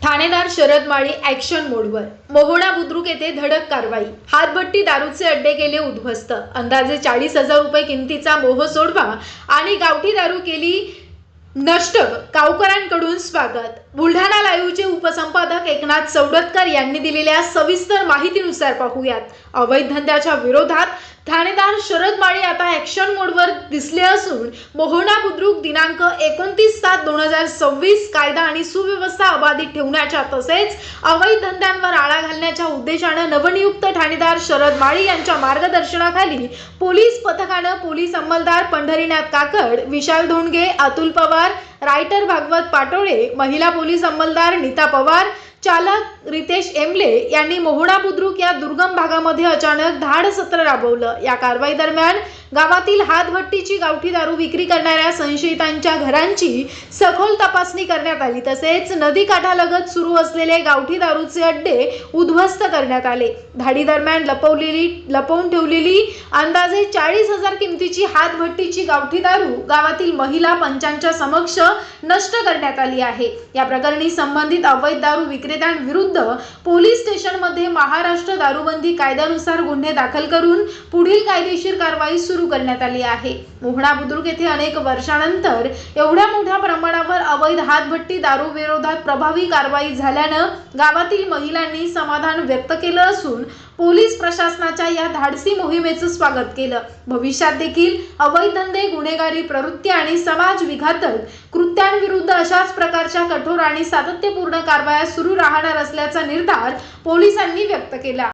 ठाणेदार शरद माळी action मोडवर. मोहोळा बुद्रुक येथे धडक कारवाई. हातभट्टी दारूचे अड्डे केले उद्ध्वस्त. अंदाजे 40,000 रुपये किमतीचा मोह सोडवा आणि गावठी दारू केली नष्ट. गावकऱ्यांकडून स्वागत. बुलढाणा लाईव्हचे उपसंपादक एकनाथ चौडतकर यांनी दिलेल्या सविस्तर माहितीनुसार पाहूयात. अवैध धंद्याच्या विरोधात ठाणेदार शरद माळी आता ॲक्शन मोडवर दिसले असून मोहोळा बुद्रुक दिनांक 29/7/2026 कायदा आणि सुव्यवस्था अबाधित ठेवण्याच्या तसेच अवैध धंद्यांवर आळा घालण्याच्या उद्देशाने नवनियुक्त ठाणेदार शरद माळी यांच्या मार्गदर्शनाखाली पोलीस पथकाने पोलीस अंमलदार पंढरीनाथ काकड, विशाल धोंडगे, अतुल पवार, रायटर भागवत पाटोळे, महिला पोलीस अंमलदार नीता पवार, चालक रितेश एमले यांनी मोहोळा बुद्रुक या दुर्गम भागामध्ये अचानक धाड सत्र राबवलं. या कारवाई दरम्यान गावातील हातभट्टीची गावठी दारू विक्री करणाऱ्या संशयितांच्या घरांची सखोल तपासणी करण्यात आली. तसेच नदी काठालगत सुरू असलेले गावठी दारूचे अड्डे उद्ध्वस्त करण्यात आले. धाडी दरम्यान लपवून ठेवलेली अंदाजे 40,000 किमतीची हातभट्टीची गावठी दारू गावातील महिला पंचांच्या समक्ष नष्ट करण्यात आली आहे. या प्रकरणी संबंधित अवैध दारू विक्रेत्यांविरुद्ध पोलीस स्टेशनमध्ये महाराष्ट्र दारूबंदी कायद्यानुसार गुन्हे दाखल करून पुढील कायदेशीर कारवाई सुरू करण्यात आली आहे. मोहोळा बुद्रुक येथे अनेक वर्षानंतर एवढ्या मोठ्या प्रमाणावर अवैध हातभट्टी दारू विरोधात प्रभावी कारवाई झाल्यानं गावातील महिलांनी समाधान व्यक्त केलं असून पोलीस प्रशासनाच्या या धाडसी मोहिमेचं स्वागत केलं. भविष्यात देखील अवैध धंदे, गुन्हेगारी प्रवृत्ती आणि समाज विघातक कृत्यांविरुद्ध अशाच प्रकारच्या कठोर आणि सातत्यपूर्ण कारवाया सुरू राहणार असल्याचा निर्धार पोलिसांनी व्यक्त केला.